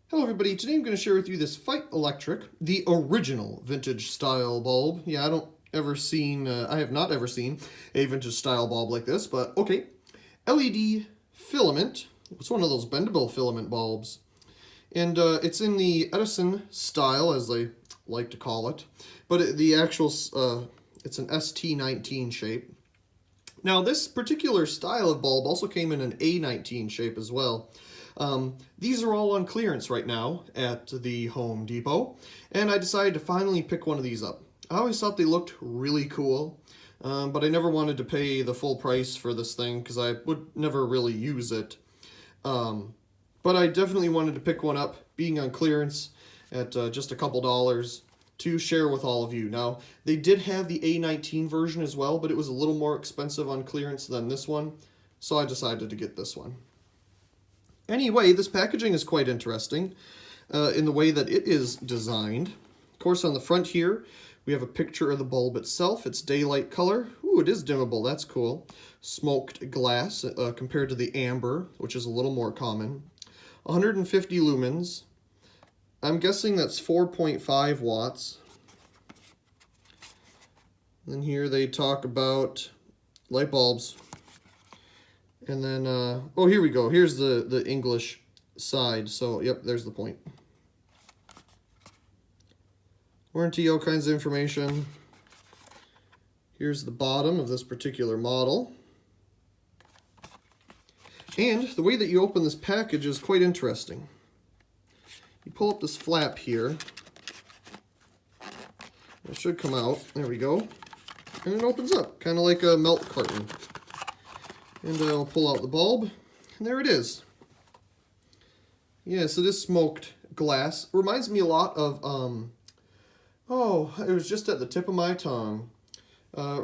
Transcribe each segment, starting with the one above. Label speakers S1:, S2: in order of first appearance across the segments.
S1: Hello everybody, today I'm going to share with you this FEIT Electric, the original vintage style bulb. Yeah, I have not ever seen a vintage style bulb like this, but okay. LED filament, it's one of those bendable filament bulbs. And it's in the Edison style, as they like to call it. But it's an ST19 shape. Now this particular style of bulb also came in an A19 shape as well. These are all on clearance right now at the Home Depot, and I decided to finally pick one of these up. I always thought they looked really cool, but I never wanted to pay the full price for this thing because I would never really use it. But I definitely wanted to pick one up, being on clearance at just a couple dollars, to share with all of you. Now, they did have the A19 version as well, but it was a little more expensive on clearance than this one, so I decided to get this one. Anyway, this packaging is quite interesting in the way that it is designed. Of course, on the front here, we have a picture of the bulb itself. It's daylight color. Ooh, it is dimmable. That's cool. Smoked glass compared to the amber, which is a little more common. 150 lumens. I'm guessing that's 4.5 watts. And here they talk about light bulbs. And then, oh, here we go. Here's the English side. So, yep, there's the point. Warranty, all kinds of information. Here's the bottom of this particular model. And the way that you open this package is quite interesting. You pull up this flap here. It should come out. There we go. And it opens up, kind of like a milk carton. And I'll pull out the bulb, and there it is. Yes, it is smoked glass. It reminds me a lot of, oh, it was just at the tip of my tongue.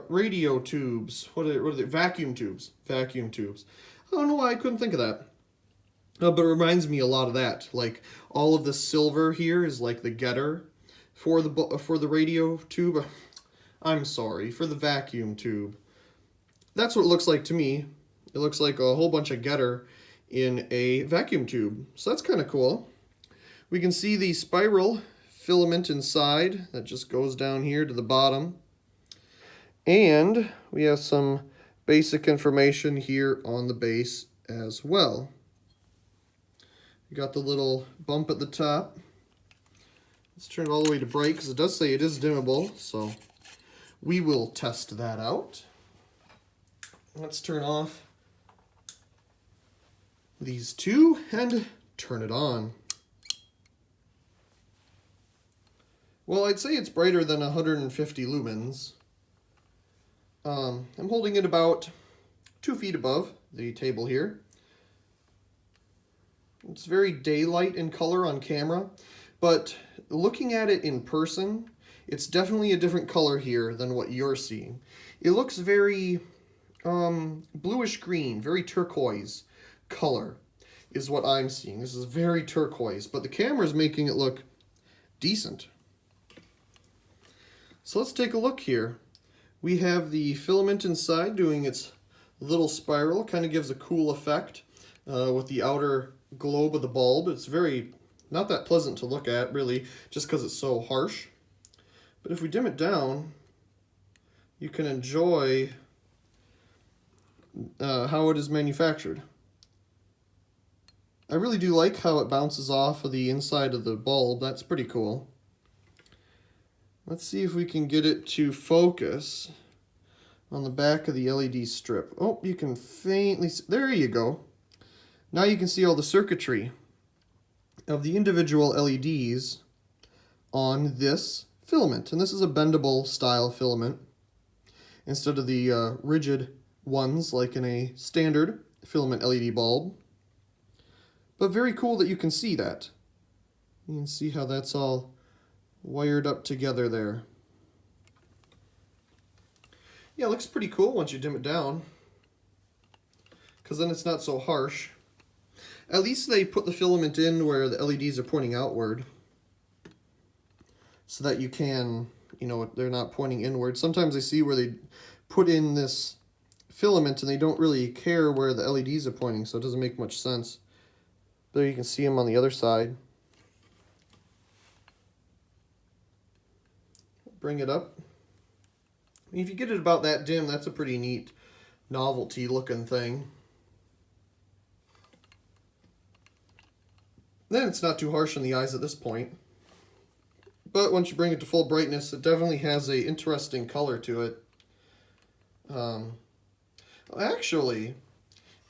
S1: Radio tubes. What are they? Vacuum tubes. Vacuum tubes. I don't know why I couldn't think of that. But it reminds me a lot of that. Like, all of the silver here is like the getter for the radio tube. I'm sorry, for the vacuum tube. That's what it looks like to me. It looks like a whole bunch of getter in a vacuum tube. So that's kind of cool. We can see the spiral filament inside that just goes down here to the bottom. And we have some basic information here on the base as well. We got the little bump at the top. Let's turn it all the way to bright because it does say it is dimmable. So we will test that out. Let's turn off these two and turn it on. Well, I'd say it's brighter than 150 lumens. I'm holding it about 2 feet above the table here. It's very daylight in color on camera, but looking at it in person, it's definitely a different color here than what you're seeing. It looks very bluish green, very turquoise color is what I'm seeing. This is very turquoise, but the camera's making it look decent. So let's take a look here. We have the filament inside doing its little spiral. Kind of gives a cool effect with the outer globe of the bulb. It's very not that pleasant to look at, really, just because it's so harsh. But if we dim it down, you can enjoy how it is manufactured. I really do like how it bounces off of the inside of the bulb. That's pretty cool. Let's see if we can get it to focus on the back of the LED strip. Oh, you can faintly see. There you go. Now you can see all the circuitry of the individual LEDs on this filament. And this is a bendable style filament instead of the rigid ones like in a standard filament LED bulb. But very cool that you can see that. You can see how that's all wired up together there. Yeah, it looks pretty cool once you dim it down, because then it's not so harsh. At least they put the filament in where the LEDs are pointing outward, so that you can, they're not pointing inward. Sometimes I see where they put in this filament and they don't really care where the LEDs are pointing, so it doesn't make much sense. There you can see them on the other side. bring it up. I mean, if you get it about that dim, that's a pretty neat novelty looking thing. Then it's not too harsh on the eyes at this point. But once you bring it to full brightness, it definitely has a interesting color to it. Actually,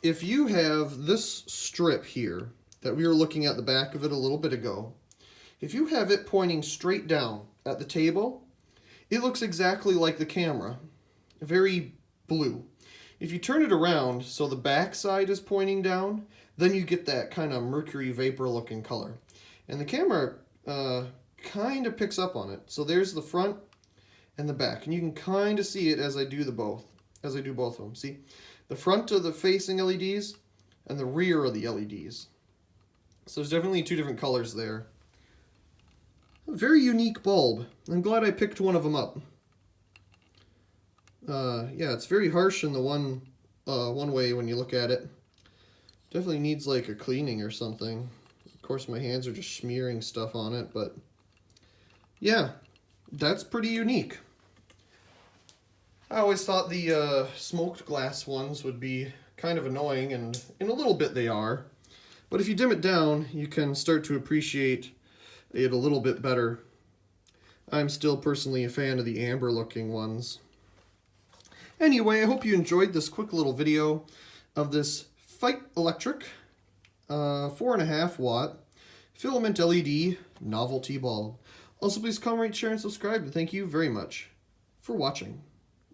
S1: if you have this strip here that we were looking at the back of it a little bit ago, if you have it pointing straight down at the table, it looks exactly like the camera, very blue. If you turn it around so the back side is pointing down, then you get that kind of mercury vapor looking color. And the camera kind of picks up on it. So there's the front and the back, and you can kind of see it as I do both of them. See, the front of the facing LEDs and the rear of the LEDs. So there's definitely two different colors there. A very unique bulb. I'm glad I picked one of them up. Yeah, it's very harsh in the one way when you look at it. Definitely needs like a cleaning or something. Of course, my hands are just smearing stuff on it, but yeah, that's pretty unique. I always thought the smoked glass ones would be kind of annoying, and in a little bit they are. But if you dim it down, you can start to appreciate it a little bit better. I'm still personally a fan of the amber looking ones. Anyway, I hope you enjoyed this quick little video of this FEIT Electric 4.5 watt filament LED novelty bulb. Also, please comment, rate, share, and subscribe, and thank you very much for watching.